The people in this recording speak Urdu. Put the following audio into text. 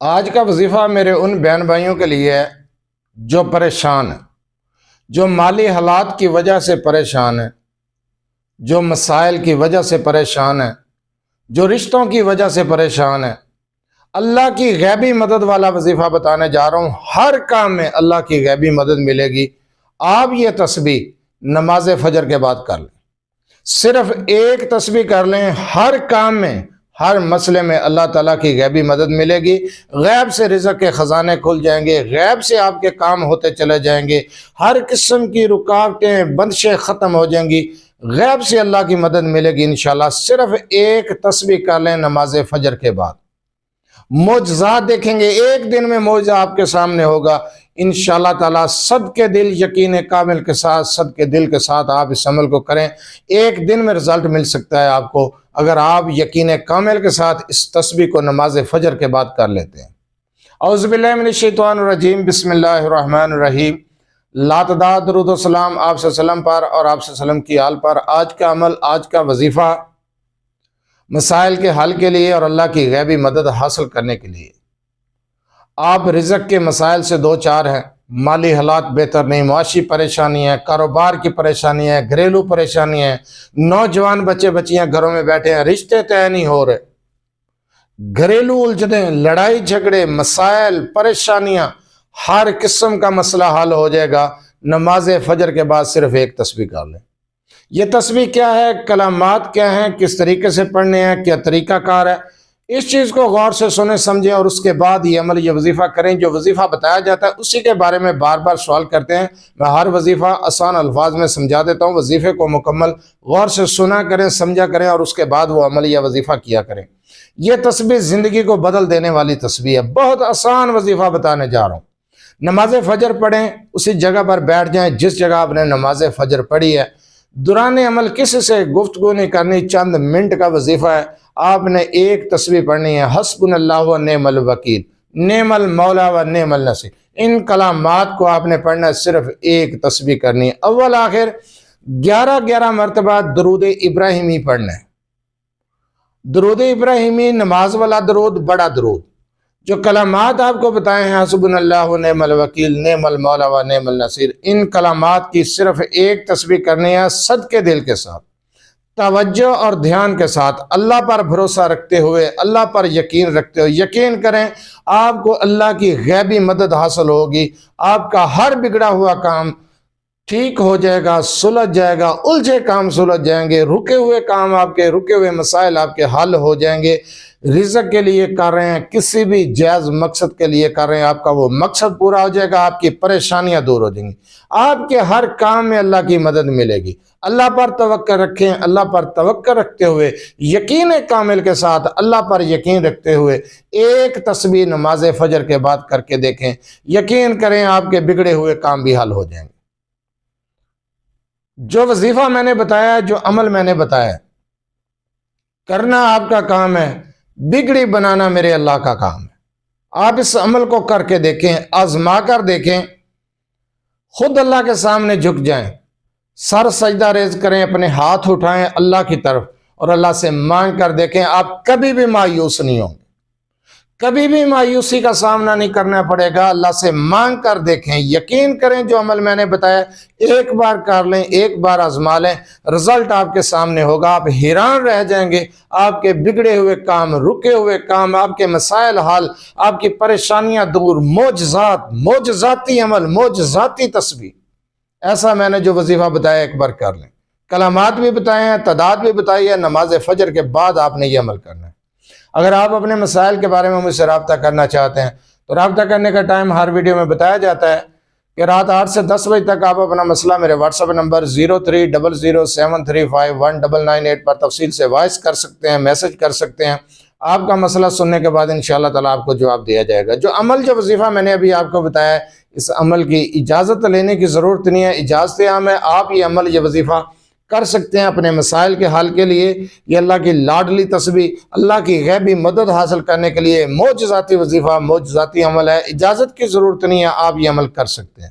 آج کا وظیفہ میرے ان بہن بھائیوں کے لیے ہے جو پریشان ہیں، جو مالی حالات کی وجہ سے پریشان ہیں، جو مسائل کی وجہ سے پریشان ہیں، جو رشتوں کی وجہ سے پریشان ہیں۔ اللہ کی غیبی مدد والا وظیفہ بتانے جا رہا ہوں۔ ہر کام میں اللہ کی غیبی مدد ملے گی۔ آپ یہ تسبیح نماز فجر کے بعد کر لیں، صرف ایک تسبیح کر لیں، ہر کام میں، ہر مسئلے میں اللہ تعالیٰ کی غیبی مدد ملے گی۔ غیب سے رزق کے خزانے کھل جائیں گے، غیب سے آپ کے کام ہوتے چلے جائیں گے، ہر قسم کی رکاوٹیں بندشیں ختم ہو جائیں گی، غیب سے اللہ کی مدد ملے گی انشاءاللہ۔ صرف ایک تسبیح کر لیں نماز فجر کے بعد، معجزات دیکھیں گے، ایک دن میں معجزہ آپ کے سامنے ہوگا انشاءاللہ تعالیٰ۔ صدقے دل، یقین کامل کے ساتھ، صدقے دل کے ساتھ آپ اس عمل کو کریں، ایک دن میں رزلٹ مل سکتا ہے آپ کو اگر آپ یقین کامل کے ساتھ اس تسبیح کو نماز فجر کے بعد کر لیتے ہیں۔ اعوذ باللہ من الشیطان الرجیم، بسم اللہ الرحمن الرحیم۔ لاتعداد درود و سلام آپ صلی اللہ علیہ وسلم پر اور آپ صلی اللہ علیہ وسلم کی آل پر۔ آج کا عمل، آج کا وظیفہ مسائل کے حل کے لیے اور اللہ کی غیبی مدد حاصل کرنے کے لیے۔ آپ رزق کے مسائل سے دو چار ہیں، مالی حالات بہتر نہیں، معاشی پریشانی ہے، کاروبار کی پریشانی ہے، گھریلو پریشانی ہے، نوجوان بچے بچیاں گھروں میں بیٹھے ہیں، رشتے طے نہیں ہو رہے، گھریلو الجھنیں، لڑائی جھگڑے، مسائل، پریشانیاں، ہر قسم کا مسئلہ حل ہو جائے گا نماز فجر کے بعد صرف ایک تسبیح کر لیں۔ یہ تسبیح کیا ہے، کلمات کیا ہیں، کس طریقے سے پڑھنے ہیں، کیا طریقہ کار ہے، اس چیز کو غور سے سنیں سمجھیں اور اس کے بعد یہ عمل، یہ وظیفہ کریں۔ جو وظیفہ بتایا جاتا ہے اسی کے بارے میں بار بار سوال کرتے ہیں، میں ہر وظیفہ آسان الفاظ میں سمجھا دیتا ہوں۔ وظیفے کو مکمل غور سے سنا کریں، سمجھا کریں اور اس کے بعد وہ عمل یا وظیفہ کیا کریں۔ یہ تسبیح زندگی کو بدل دینے والی تسبیح ہے، بہت آسان وظیفہ بتانے جا رہا ہوں۔ نماز فجر پڑھیں، اسی جگہ پر بیٹھ جائیں جس جگہ آپ نے نماز فجر پڑھی ہے، دوران عمل کسی سے گفتگو نہیں کرنی، چند منٹ کا وظیفہ ہے۔ آپ نے ایک تسبیح پڑھنی ہے، حسبنا اللہ و نعم الوکیل، نعم المولا و نعم النصیر۔ ان کلمات کو آپ نے پڑھنا ہے، صرف ایک تسبیح کرنی ہے۔ اول آخر 11 مرتبہ درود ابراہیمی پڑھنا ہے۔ درود ابراہیمی نماز والا درود، بڑا درود۔ جو کلمات آپ کو بتائے ہیں، حسبنا اللہ و نعم الوکیل، نعم المولا و نعم النصیر، ان کلمات کی صرف ایک تسبیح کرنی ہے، صدقے دل کے ساتھ، توجہ اور دھیان کے ساتھ، اللہ پر بھروسہ رکھتے ہوئے، اللہ پر یقین رکھتے ہوئے۔ یقین کریں آپ کو اللہ کی غیبی مدد حاصل ہوگی، آپ کا ہر بگڑا ہوا کام ٹھیک ہو جائے گا، سلجھ جائے گا، الجھے کام سلجھ جائیں گے، رکے ہوئے کام آپ کے، رکے ہوئے مسائل آپ کے حل ہو جائیں گے۔ رزق کے لیے کر رہے ہیں، کسی بھی جائز مقصد کے لیے کر رہے ہیں، آپ کا وہ مقصد پورا ہو جائے گا، آپ کی پریشانیاں دور ہو جائیں گی، آپ کے ہر کام میں اللہ کی مدد ملے گی۔ اللہ پر توکل رکھیں، اللہ پر توکل رکھتے ہوئے، یقین کامل کے ساتھ اللہ پر یقین رکھتے ہوئے ایک تسبیح نماز فجر کے بعد کر کے دیکھیں، یقین کریں آپ کے بگڑے ہوئے کام بھی حل ہو جائیں گے۔ جو وظیفہ میں نے بتایا، جو عمل میں نے بتایا، کرنا آپ کا کام ہے، بگڑی بنانا میرے اللہ کا کام ہے۔ آپ اس عمل کو کر کے دیکھیں، آزما کر دیکھیں، خود اللہ کے سامنے جھک جائیں، سر سجدہ ریز کریں، اپنے ہاتھ اٹھائیں اللہ کی طرف اور اللہ سے مانگ کر دیکھیں، آپ کبھی بھی مایوس نہیں ہوں گے، کبھی بھی مایوسی کا سامنا نہیں کرنا پڑے گا۔ اللہ سے مانگ کر دیکھیں، یقین کریں جو عمل میں نے بتایا ایک بار کر لیں، ایک بار آزما لیں، رزلٹ آپ کے سامنے ہوگا، آپ حیران رہ جائیں گے۔ آپ کے بگڑے ہوئے کام، رکے ہوئے کام، آپ کے مسائل حل، آپ کی پریشانیاں دور، معجزات، معجزاتی عمل، معجزاتی تسبیح۔ ایسا میں نے جو وظیفہ بتایا ایک بار کر لیں، کلمات بھی بتائے ہیں، تعداد بھی بتائی ہے، نماز فجر کے بعد آپ نے یہ عمل کرنا ہے۔ اگر آپ اپنے مسائل کے بارے میں مجھ سے رابطہ کرنا چاہتے ہیں تو رابطہ کرنے کا ٹائم ہر ویڈیو میں بتایا جاتا ہے کہ رات 8 سے 10 بجے تک آپ اپنا مسئلہ میرے واٹس ایپ نمبر 030073519998 پر تفصیل سے وائس کر سکتے ہیں، میسج کر سکتے ہیں۔ آپ کا مسئلہ سننے کے بعد انشاءاللہ تعالیٰ آپ کو جواب دیا جائے گا۔ جو عمل، جو وظیفہ میں نے ابھی آپ کو بتایا ہے، اس عمل کی اجازت لینے کی ضرورت نہیں ہے، اجازت عام ہے، آپ یہ عمل، یہ وظیفہ کر سکتے ہیں اپنے مسائل کے حل کے لیے۔ یہ اللہ کی لاڈلی تسبیح، اللہ کی غیبی مدد حاصل کرنے کے لیے معجزاتی وظیفہ، معجزاتی عمل ہے، اجازت کی ضرورت نہیں ہے، آپ یہ عمل کر سکتے ہیں۔